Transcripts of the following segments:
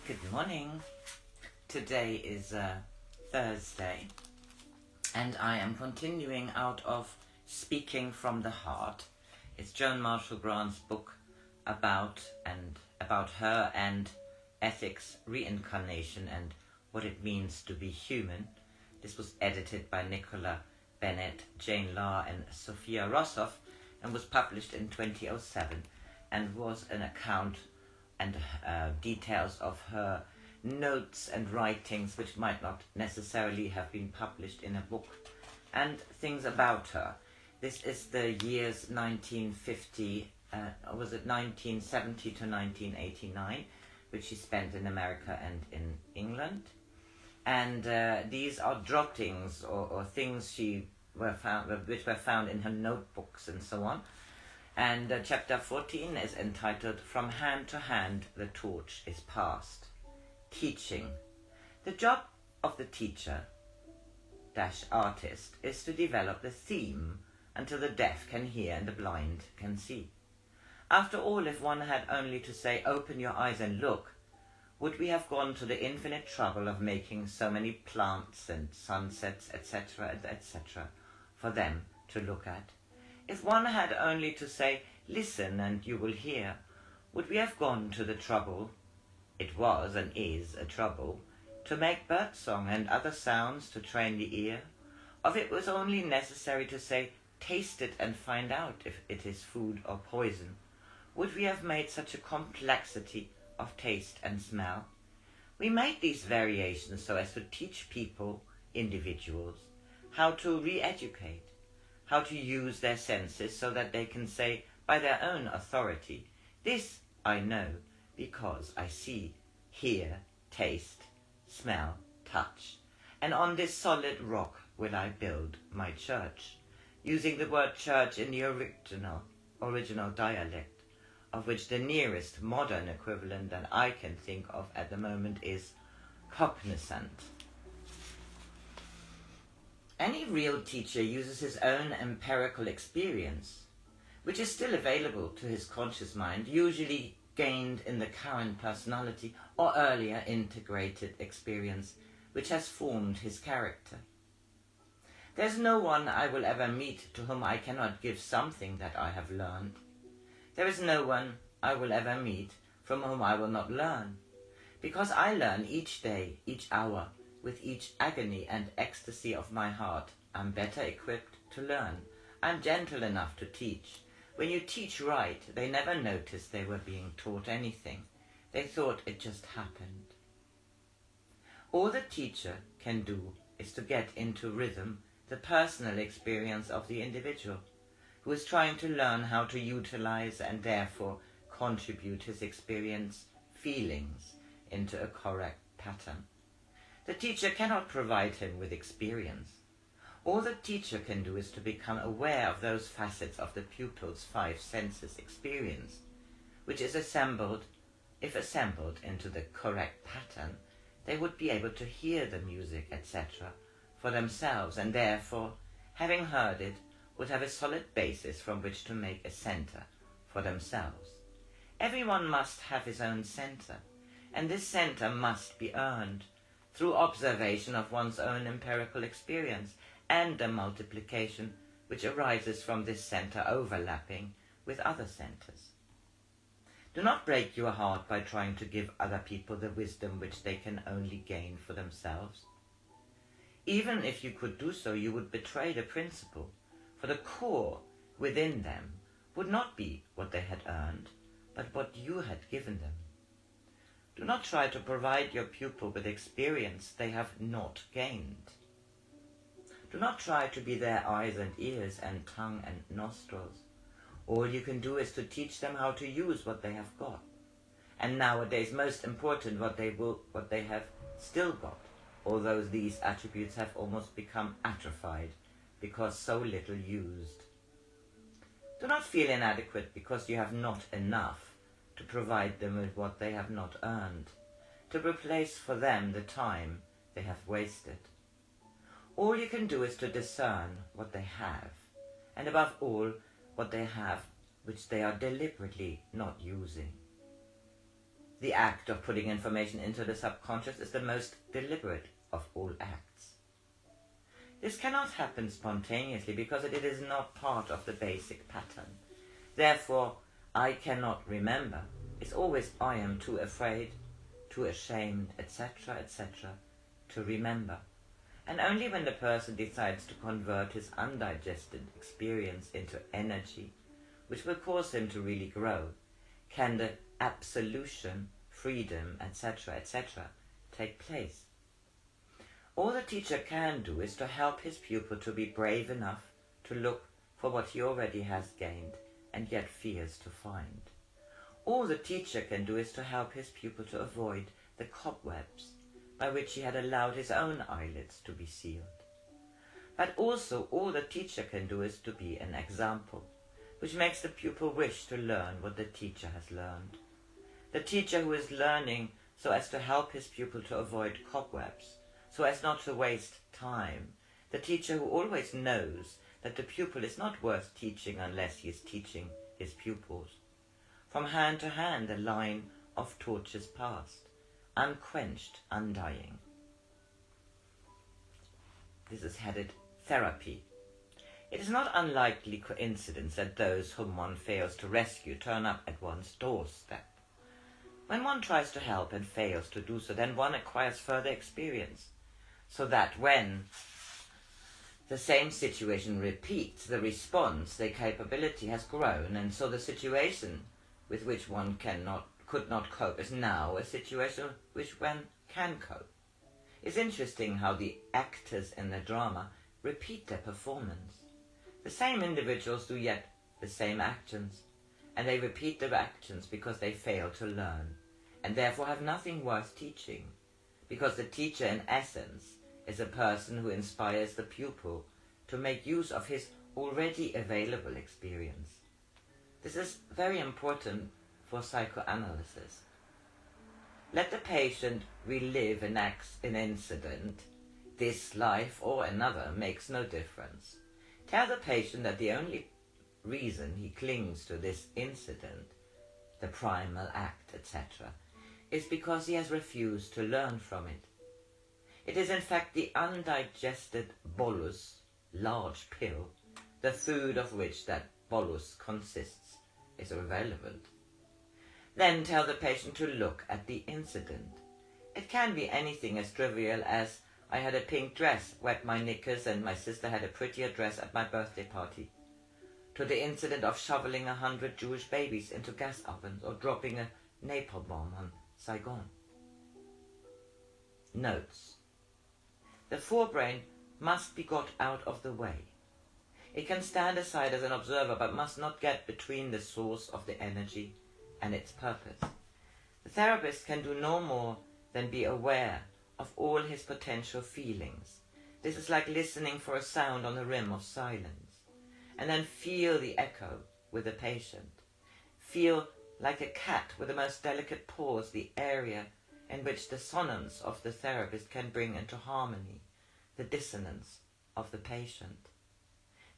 Good morning. Today is Thursday, and I am continuing out of Speaking from the Heart. It's Joan Marshall Grant's book about her and ethics, reincarnation, and what it means to be human. This was edited by Nicola Bennett, Jane Lahr, and Sophia Rossoff, and was published in 2007, and was an account and details of her notes and writings which might not necessarily have been published in a book, and things about her. This is the years 1950, was it 1970 to 1989, which she spent in America and in England. And these are droppings or things which were found in her notebooks and so on. And chapter 14 is entitled From Hand to Hand, the Torch is Passed. Teaching. The job of the teacher-artist is to develop the theme until the deaf can hear and the blind can see. After all, if one had only to say, "Open your eyes and look," would we have gone to the infinite trouble of making so many plants and sunsets, etc., etc., for them to look at? If one had only to say, "Listen and you will hear," would we have gone to the trouble, it was and is a trouble, to make birdsong and other sounds to train the ear? Or if it was only necessary to say, "Taste it and find out if it is food or poison," would we have made such a complexity of taste and smell? We made these variations so as to teach people, individuals, how to re-educate, how to use their senses so that they can say by their own authority, "This I know because I see, hear, taste, smell, touch, and on this solid rock will I build my church," using the word church in the original dialect, of which the nearest modern equivalent that I can think of at the moment is cognizant. Any real teacher uses his own empirical experience, which is still available to his conscious mind, usually gained in the current personality or earlier integrated experience, which has formed his character. There's no one I will ever meet to whom I cannot give something that I have learned. There is no one I will ever meet from whom I will not learn, because I learn each day, each hour, with each agony and ecstasy of my heart. I'm better equipped to learn. I'm gentle enough to teach. When you teach right, they never noticed they were being taught anything. They thought it just happened. All the teacher can do is to get into rhythm the personal experience of the individual, who is trying to learn how to utilize and therefore contribute his experience, feelings, into a correct pattern. The teacher cannot provide him with experience. All the teacher can do is to become aware of those facets of the pupil's five senses experience, which is assembled. If assembled into the correct pattern, they would be able to hear the music, etc., for themselves, and therefore, having heard it, would have a solid basis from which to make a center for themselves. Everyone must have his own center, and this center must be earned through observation of one's own empirical experience and the multiplication which arises from this center overlapping with other centers. Do not break your heart by trying to give other people the wisdom which they can only gain for themselves. Even if you could do so, you would betray the principle, for the core within them would not be what they had earned, but what you had given them. Do not try to provide your pupil with experience they have not gained. Do not try to be their eyes and ears and tongue and nostrils. All you can do is to teach them how to use what they have got. And nowadays, most important, what they have still got, although these attributes have almost become atrophied because so little used. Do not feel inadequate because you have not enough to provide them with what they have not earned, to replace for them the time they have wasted. All you can do is to discern what they have, and above all, what they have which they are deliberately not using. The act of putting information into the subconscious is the most deliberate of all acts. This cannot happen spontaneously because it is not part of the basic pattern. Therefore, I cannot remember. It's always I am too afraid, too ashamed, etc., etc., to remember. And only when the person decides to convert his undigested experience into energy, which will cause him to really grow, can the absolution, freedom, etc., etc., take place. All the teacher can do is to help his pupil to be brave enough to look for what he already has gained and yet fears to find. All the teacher can do is to help his pupil to avoid the cobwebs by which he had allowed his own eyelids to be sealed. But also all the teacher can do is to be an example, which makes the pupil wish to learn what the teacher has learned. The teacher who is learning so as to help his pupil to avoid cobwebs, so as not to waste time. The teacher who always knows that the pupil is not worth teaching unless he is teaching his pupils. From hand to hand the line of torches passed, unquenched, undying. This is headed Therapy. It is not unlikely coincidence that those whom one fails to rescue turn up at one's doorstep. When one tries to help and fails to do so, then one acquires further experience, so that when the same situation repeats, the response, the capability has grown, and so the situation with which one could not cope is now a situation which one can cope. It's interesting how the actors in the drama repeat their performance. The same individuals do yet the same actions, and they repeat their actions because they fail to learn, and therefore have nothing worth teaching, because the teacher in essence is a person who inspires the pupil to make use of his already available experience. This is very important for psychoanalysis. Let the patient relive an incident. This life or another makes no difference. Tell the patient that the only reason he clings to this incident, the primal act, etc., is because he has refused to learn from it. It is in fact the undigested bolus, large pill, the food of which that bolus consists, is irrelevant. Then tell the patient to look at the incident. It can be anything as trivial as, I had a pink dress, wet my knickers, and my sister had a prettier dress at my birthday party, to the incident of shoveling 100 Jewish babies into gas ovens or dropping a napalm bomb on Saigon. Notes. The forebrain must be got out of the way. It can stand aside as an observer, but must not get between the source of the energy and its purpose. The therapist can do no more than be aware of all his potential feelings. This is like listening for a sound on the rim of silence, and then feel the echo with the patient. Feel like a cat with the most delicate paws the area in which the sonance of the therapist can bring into harmony the dissonance of the patient.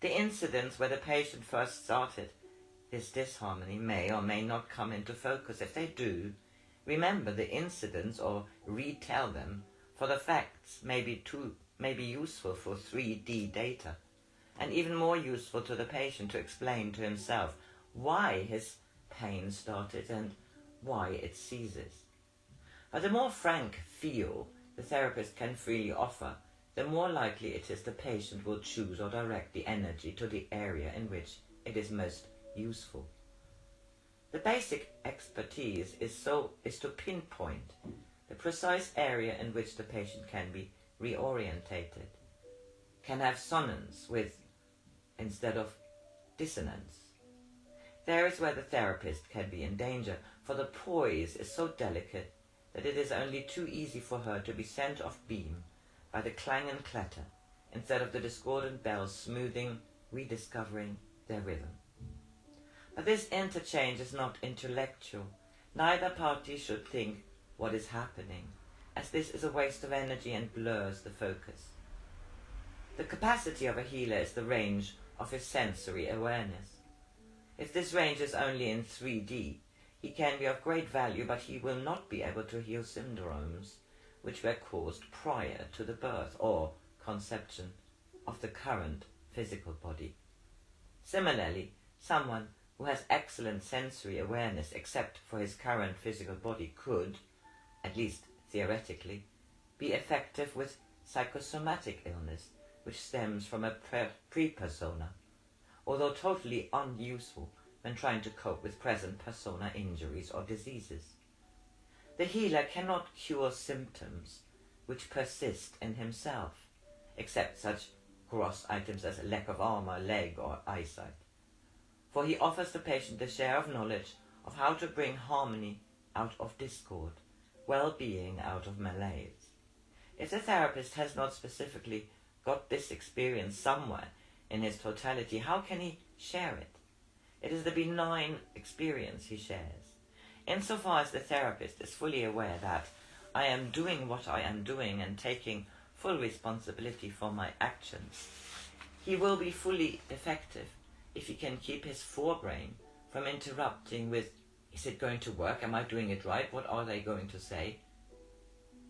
The incidents where the patient first started this disharmony may or may not come into focus. If they do, remember the incidents or retell them, for the facts may be useful for 3D data, and even more useful to the patient to explain to himself why his pain started and why it ceases. But the more frank feel the therapist can freely offer, the more likely it is the patient will choose or direct the energy to the area in which it is most useful. The basic expertise is to pinpoint the precise area in which the patient can be reorientated, can have sonance with instead of dissonance. There is where the therapist can be in danger, for the poise is so delicate that it is only too easy for her to be sent off beam by the clang and clatter, instead of the discordant bells smoothing, rediscovering their rhythm. But this interchange is not intellectual. Neither party should think what is happening, as this is a waste of energy and blurs the focus. The capacity of a healer is the range of his sensory awareness. If this range is only in 3D, He can be of great value, but he will not be able to heal syndromes which were caused prior to the birth or conception of the current physical body. Similarly, someone who has excellent sensory awareness except for his current physical body could, at least theoretically, be effective with psychosomatic illness which stems from a pre-persona, although totally unuseful when trying to cope with present persona injuries or diseases. The healer cannot cure symptoms which persist in himself, except such gross items as a lack of arm, or leg, or eyesight. For he offers the patient the share of knowledge of how to bring harmony out of discord, well-being out of malaise. If the therapist has not specifically got this experience somewhere in his totality, how can he share it? It is the benign experience he shares. Insofar as the therapist is fully aware that I am doing what I am doing and taking full responsibility for my actions, he will be fully effective if he can keep his forebrain from interrupting with, is it going to work? Am I doing it right? What are they going to say?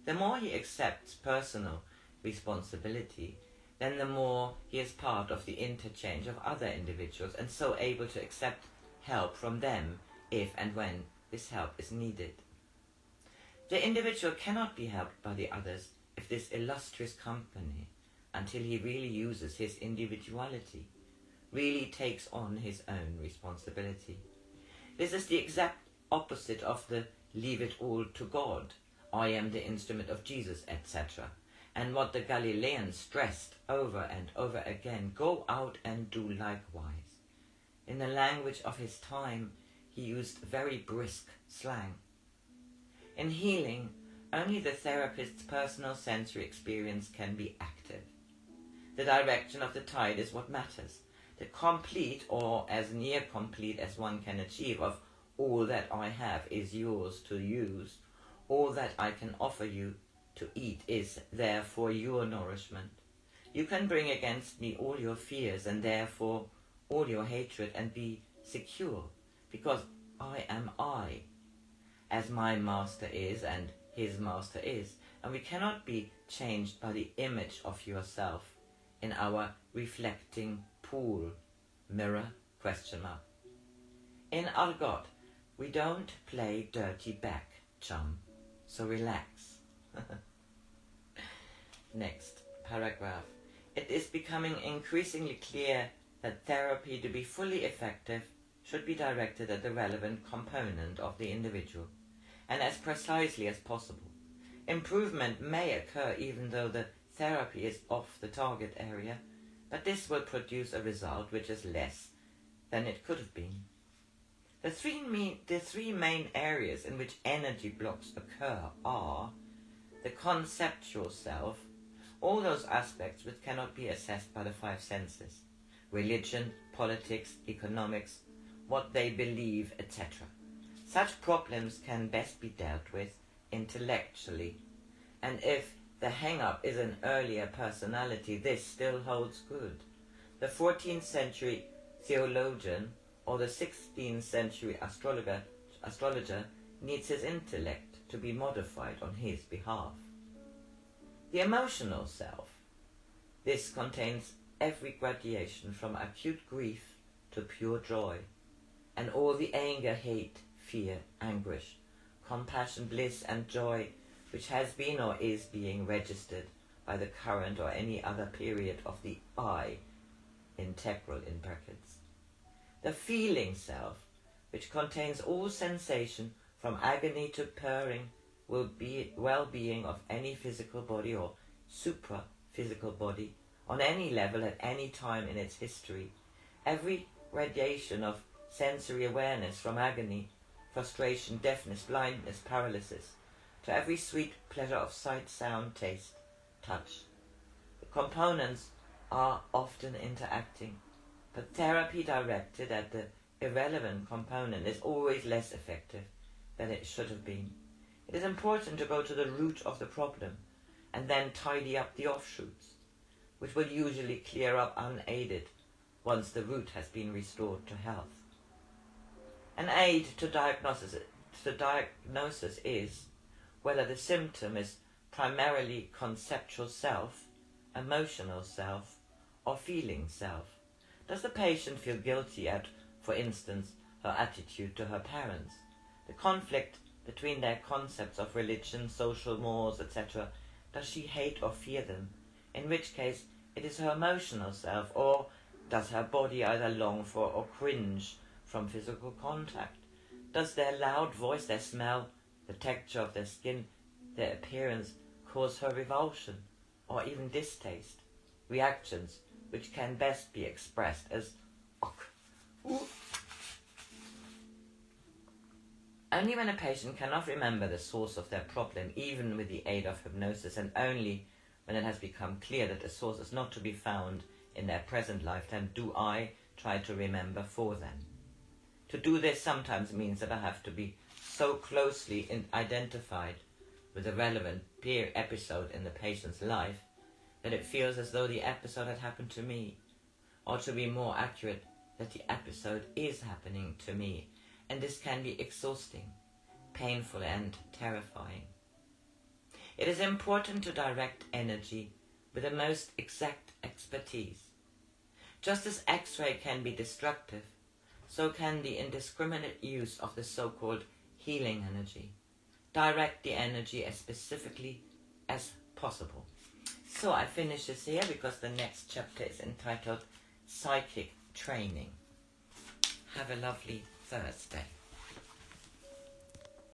The more he accepts personal responsibility, then the more he is part of the interchange of other individuals and so able to accept help from them if and when this help is needed. The individual cannot be helped by the others if this illustrious company, until he really uses his individuality, really takes on his own responsibility. This is the exact opposite of the leave it all to God, I am the instrument of Jesus, etc., and what the Galileans stressed over and over again, go out and do likewise. In the language of his time, he used very brisk slang. In healing, only the therapist's personal sensory experience can be active. The direction of the tide is what matters. The complete, or as near complete as one can achieve, of all that I have is yours to use, all that I can offer you to eat is therefore your nourishment. You can bring against me all your fears and therefore all your hatred and be secure, because I am I, as my master is and his master is, and we cannot be changed by the image of yourself in our reflecting pool, mirror, ? In Argot, we don't play dirty back, chum, so relax. Next paragraph. It is becoming increasingly clear that therapy, to be fully effective, should be directed at the relevant component of the individual, and as precisely as possible. Improvement may occur even though the therapy is off the target area, but this will produce a result which is less than it could have been. The three main areas in which energy blocks occur are the conceptual self, all those aspects which cannot be assessed by the five senses, religion, politics, economics, what they believe, etc. Such problems can best be dealt with intellectually, and if the hang-up is an earlier personality, this still holds good. The 14th century theologian or the 16th century astrologer needs his intellect to be modified on his behalf. The emotional self. This contains every gradation from acute grief to pure joy, and all the anger, hate, fear, anguish, compassion, bliss, and joy which has been or is being registered by the current or any other period of the I, integral in brackets. The feeling self, which contains all sensation from agony to purring, well-being of any physical body or supra-physical body, on any level at any time in its history, every radiation of sensory awareness from agony, frustration, deafness, blindness, paralysis, to every sweet pleasure of sight, sound, taste, touch. The components are often interacting, but therapy directed at the irrelevant component is always less effective than it should have been. It is important to go to the root of the problem and then tidy up the offshoots, which will usually clear up unaided once the root has been restored to health. An aid to diagnosis is whether the symptom is primarily conceptual self, emotional self, or feeling self. Does the patient feel guilty at, for instance, her attitude to her parents? The conflict between their concepts of religion, social mores, etc. Does she hate or fear them? In which case, it is her emotional self, or does her body either long for or cringe from physical contact? Does their loud voice, their smell, the texture of their skin, their appearance cause her revulsion or even distaste? Reactions which can best be expressed as "ok." Only when a patient cannot remember the source of their problem, even with the aid of hypnosis, and only when it has become clear that the source is not to be found in their present lifetime, do I try to remember for them. To do this sometimes means that I have to be so closely identified with the relevant peer episode in the patient's life that it feels as though the episode had happened to me, or to be more accurate, that the episode is happening to me, and this can be exhausting, painful, and terrifying. It is important to direct energy with the most exact expertise. Just as X-ray can be destructive, so can the indiscriminate use of the so-called healing energy. Direct the energy as specifically as possible. So I finish this here because the next chapter is entitled Psychic Training. Have a lovely Thursday.